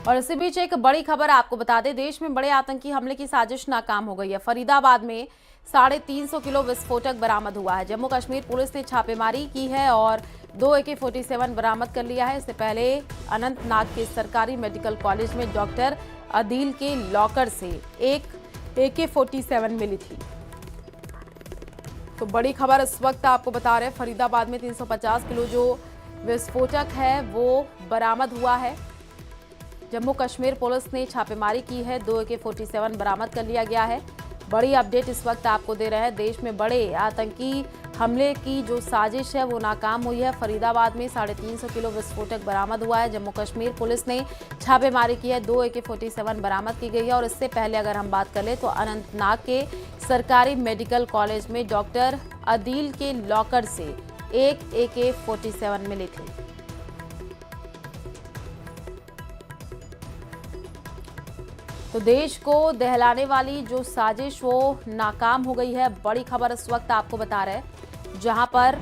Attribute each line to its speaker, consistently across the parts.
Speaker 1: और इसी बीच एक बड़ी खबर आपको बता दें, देश में बड़े आतंकी हमले की साजिश नाकाम हो गई है। फरीदाबाद में 350 किलो विस्फोटक बरामद हुआ है। जम्मू कश्मीर पुलिस ने छापेमारी की है और 2 AK-47 बरामद कर लिया है। इससे पहले अनंतनाग के सरकारी मेडिकल कॉलेज में डॉक्टर आदिल के लॉकर से एक AK-47 मिली थी। तो बड़ी खबर इस वक्त आपको बता रहे हैं, फरीदाबाद में 350 किलो जो विस्फोटक है वो बरामद हुआ है। जम्मू कश्मीर पुलिस ने छापेमारी की है, 2 AK-47 बरामद कर लिया गया है। बड़ी अपडेट इस वक्त आपको दे रहे हैं। देश में बड़े आतंकी हमले की जो साजिश है वो नाकाम हुई है। फरीदाबाद में 350 किलो विस्फोटक बरामद हुआ है। जम्मू कश्मीर पुलिस ने छापेमारी की है, 2 AK-47 बरामद की गई है। और इससे पहले अगर हम बात कर ले तो अनंतनाग के सरकारी मेडिकल कॉलेज में डॉक्टर आदिल के लॉकर से एक AK-47 मिली थी। तो देश को दहलाने वाली जो साजिश वो नाकाम हो गई है। बड़ी खबर इस वक्त आपको बता रहे हैं, जहां पर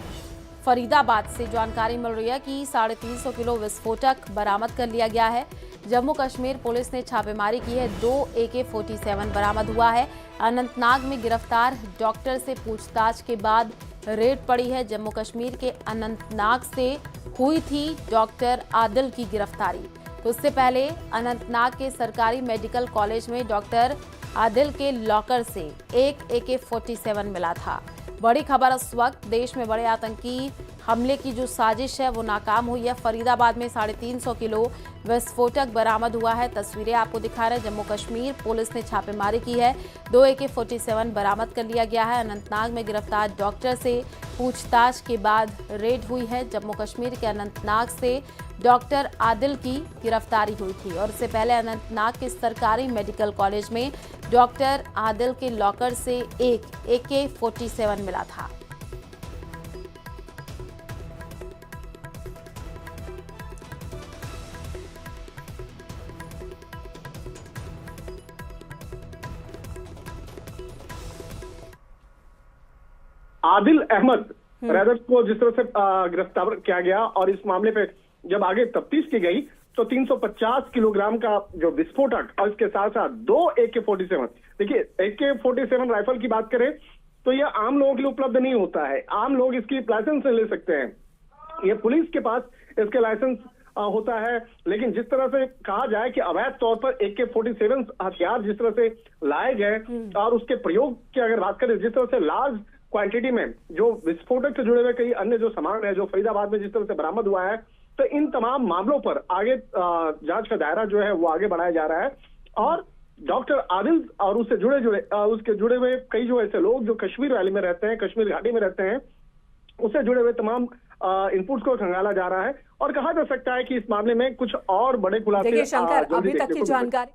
Speaker 1: फरीदाबाद से जानकारी मिल रही है कि 350 किलो विस्फोटक बरामद कर लिया गया है। जम्मू कश्मीर पुलिस ने छापेमारी की है, 2 AK-47 बरामद हुआ है। अनंतनाग में गिरफ्तार डॉक्टर से पूछताछ के बाद रेड पड़ी है। जम्मू कश्मीर के अनंतनाग से हुई थी डॉक्टर आदिल की गिरफ्तारी। तो उससे पहले अनंतनाग के सरकारी मेडिकल कॉलेज में डॉक्टर आदिल के लॉकर से एक AK-47 मिला था। बड़ी खबर इस वक्त, देश में बड़े आतंकी हमले की जो साजिश है वो नाकाम हुई है। फरीदाबाद में 350 किलो विस्फोटक बरामद हुआ है। तस्वीरें आपको दिखा रहे हैं। जम्मू कश्मीर पुलिस ने छापेमारी की है, 2 AK-47 बरामद कर लिया गया है। अनंतनाग में गिरफ्तार डॉक्टर से पूछताछ के बाद रेड हुई है। जम्मू कश्मीर के अनंतनाग से डॉक्टर आदिल की गिरफ्तारी हुई थी और इससे पहले अनंतनाग के सरकारी मेडिकल कॉलेज में डॉक्टर आदिल के लॉकर से एक AK-47 मिला था।
Speaker 2: आदिल अहमद रैदत को जिस तरह से गिरफ्तार किया गया और इस मामले पे जब आगे तफ्तीश की गई तो 350 किलोग्राम का जो विस्फोटक और इसके साथ साथ 2 AK-47, देखिए AK-47 राइफल की बात करें तो ये आम लोगों के लिए उपलब्ध नहीं होता है। आम लोग इसकी लाइसेंस ले सकते हैं, ये पुलिस के पास इसके लाइसेंस होता है। लेकिन जिस तरह से कहा जाए कि अवैध तौर पर AK-47 हथियार जिस तरह से लाए गए और उसके प्रयोग की अगर बात करें, जिस तरह से लार्ज क्वांटिटी में जो विस्फोटक से जुड़े हुए कई अन्य जो सामान है जो फरीदाबाद में जिस तरह से बरामद हुआ है, तो इन तमाम मामलों पर आगे जांच का दायरा जो है वो आगे बढ़ाया जा रहा है। और डॉक्टर आदिल और उससे उसके जुड़े हुए कई जो ऐसे लोग जो कश्मीर वैली में रहते हैं, कश्मीर घाटी में रहते हैं, उससे जुड़े हुए तमाम इनपुट्स को खंगाला जा रहा है और कहा जा सकता है कि इस मामले में कुछ और बड़े खुलासे
Speaker 3: शंकर, अभी तक की जानकारी।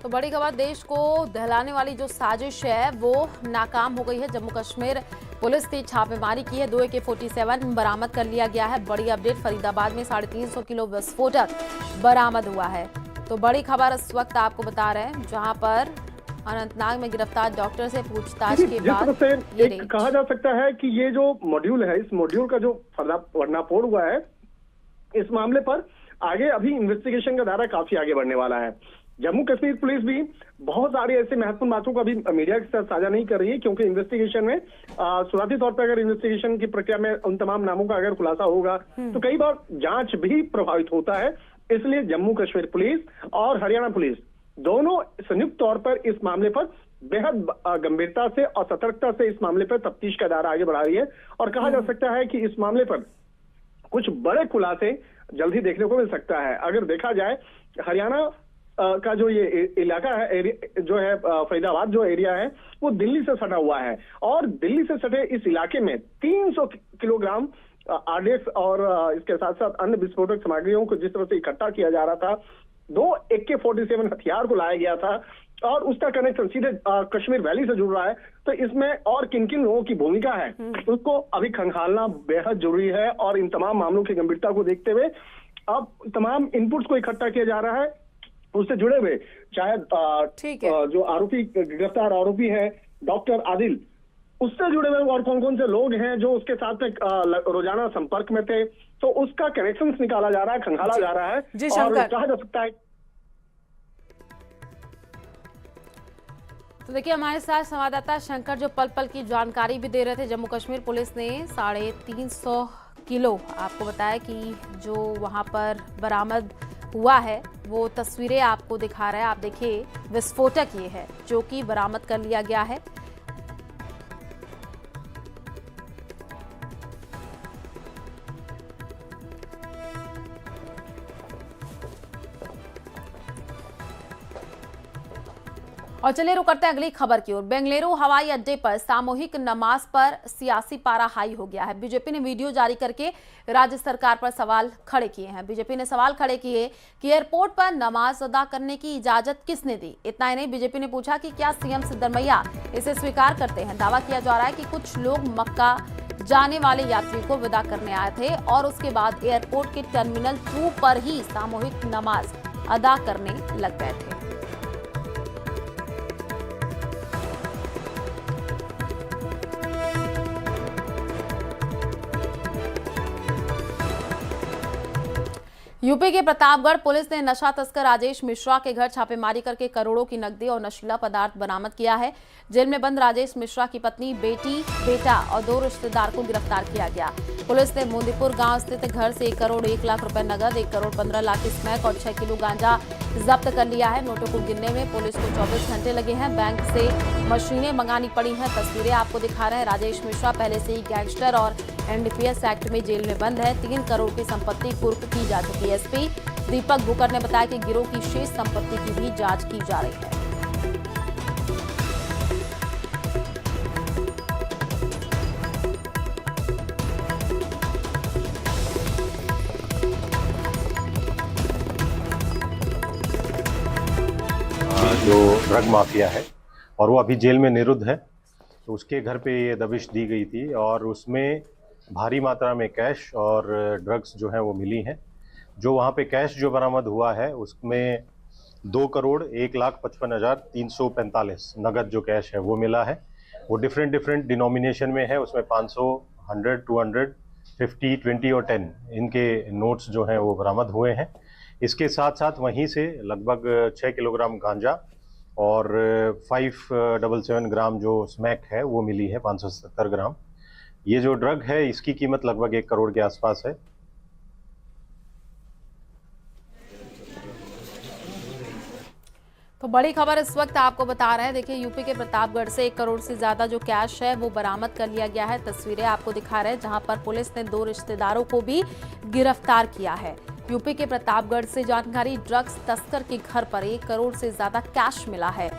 Speaker 1: तो बड़ी खबर, देश को दहलाने वाली जो साजिश है वो नाकाम हो गई है। जम्मू कश्मीर पुलिस ने छापेमारी की है, 2 AK-47 बरामद कर लिया गया है। बड़ी अपडेट, फरीदाबाद में 350 किलो विस्फोटक बरामद हुआ है। तो बड़ी खबर इस वक्त आपको बता रहे हैं, जहां पर अनंतनाग में गिरफ्तार डॉक्टर से पूछताछ के बाद
Speaker 2: कहा जा सकता है कि ये जो मॉड्यूल है, इस मॉड्यूल का जो भंडाफोड़ हुआ है, इस मामले पर आगे अभी इन्वेस्टिगेशन का दायरा काफी आगे बढ़ने वाला है। जम्मू कश्मीर पुलिस भी बहुत सारी ऐसे महत्वपूर्ण बातों को अभी मीडिया के साथ साझा नहीं कर रही है, क्योंकि इन्वेस्टिगेशन में शुरुआती तौर पर अगर इन्वेस्टिगेशन की प्रक्रिया में उन तमाम नामों का अगर खुलासा होगा तो कई बार जांच भी प्रभावित होता है। इसलिए जम्मू कश्मीर पुलिस और हरियाणा पुलिस दोनों संयुक्त तौर पर इस मामले पर बेहद गंभीरता से और सतर्कता से इस मामले पर तफ्तीश का दायरा आगे बढ़ा रही है और कहा जा सकता है कि इस मामले पर कुछ बड़े खुलासे जल्द ही देखने को मिल सकता है। अगर देखा जाए, हरियाणा का जो ये इलाका है, जो है फरीदाबाद जो एरिया है, वो दिल्ली से सटा हुआ है और दिल्ली से सटे इस इलाके में 300 किलोग्राम RDX और इसके साथ साथ अन्य विस्फोटक सामग्रियों को जिस तरह से इकट्ठा किया जा रहा था, 2 AK-47 हथियार को लाया गया था और उसका कनेक्शन सीधे कश्मीर वैली से जुड़ रहा है। तो इसमें और किन किन लोगों की भूमिका है उसको अभी खंगालना बेहद जरूरी है और इन तमाम मामलों की गंभीरता को देखते हुए अब तमाम इनपुट्स को इकट्ठा किया जा रहा है। उससे जुड़े हुए चाहे जो आरोपी, गिरफ्तार आरोपी है डॉक्टर आदिल, उससे जुड़े हुए और कौन कौन से लोग हैं जो उसके साथ में रोजाना संपर्क में थे, तो उसका कनेक्शन निकाला जा रहा है, खंगाला जा रहा है।
Speaker 3: जी,
Speaker 2: और
Speaker 3: शंकर।
Speaker 2: कहा जा सकता है।
Speaker 1: तो देखिए, हमारे साथ संवाददाता शंकर जो पल पल की जानकारी भी दे रहे थे। जम्मू कश्मीर पुलिस ने 350 किलो आपको बताया कि जो वहां पर बरामद हुआ है वो तस्वीरें आपको दिखा रहा है। आप देखिए, विस्फोटक ये है जो कि बरामद कर लिया गया है। और चलिए रुक करते हैं अगली खबर की ओर। बेंगलुरु हवाई अड्डे पर सामूहिक नमाज पर सियासी पारा हाई हो गया है। बीजेपी ने वीडियो जारी करके राज्य सरकार पर सवाल खड़े किए हैं। बीजेपी ने सवाल खड़े किए कि एयरपोर्ट पर नमाज अदा करने की इजाजत किसने दी। इतना ही नहीं, बीजेपी ने पूछा कि क्या सीएम सिद्धरमैया इसे स्वीकार करते हैं। दावा किया जा रहा है कि कुछ लोग मक्का जाने वाले यात्रियों को विदा करने आए थे और उसके बाद एयरपोर्ट के टर्मिनल 2 पर ही सामूहिक नमाज अदा करने लग गए थे। यूपी के प्रतापगढ़ पुलिस ने नशा तस्कर राजेश मिश्रा के घर छापेमारी करके करोड़ों की नकदी और नशीला पदार्थ बरामद किया है। जेल में बंद राजेश मिश्रा की पत्नी, बेटी, बेटा और 2 रिश्तेदार को गिरफ्तार किया गया। पुलिस ने मोदीपुर गांव स्थित घर से 1 करोड़ 1 लाख रुपए नगद, 1 करोड़ 15 लाख की स्मैक और 6 किलो गांजा जब्त कर लिया है। नोटों को गिनने में पुलिस को 24 घंटे लगे हैं। बैंक से मशीनें मंगानी पड़ी हैं। तस्वीरें आपको दिखा रहे हैं। राजेश मिश्रा पहले से ही गैंगस्टर और एनडीपीएस एक्ट में जेल में बंद है। 3 करोड़ की संपत्ति कुर्क की जा चुकी है। एसपी दीपक बुकर ने बताया कि गिरोह की शेष संपत्ति की भी जांच की जा रही है।
Speaker 4: जो ड्रग माफिया है और वो अभी जेल में निरुद्ध है, तो उसके घर पे ये दबिश दी गई थी और उसमें भारी मात्रा में कैश और ड्रग्स जो हैं वो मिली हैं। जो वहाँ पे कैश जो बरामद हुआ है उसमें 2 करोड़ 1 लाख 55,345 नगद जो कैश है वो मिला है। वो डिफरेंट डिनोमिनेशन में है। उसमें 500, 100, 200, 50, 20 और 10 इनके नोट्स जो हैं वो बरामद हुए हैं। इसके साथ साथ वहीं से लगभग 6 किलोग्राम गांजा और 577 ग्राम जो स्मैक है वो मिली है, 570 ग्राम। ये जो ड्रग है इसकी कीमत लगभग 1 करोड़ के आसपास है।
Speaker 1: तो बड़ी खबर इस वक्त आपको बता रहे हैं। देखिए, यूपी के प्रतापगढ़ से 1 करोड़ से ज्यादा जो कैश है वो बरामद कर लिया गया है। तस्वीरें आपको दिखा रहे हैं जहां पर पुलिस ने 2 रिश्तेदारों को भी गिरफ्तार किया है। यूपी के प्रतापगढ़ से जानकारी, ड्रग्स तस्कर के घर पर 1 करोड़ से ज्यादा कैश मिला है।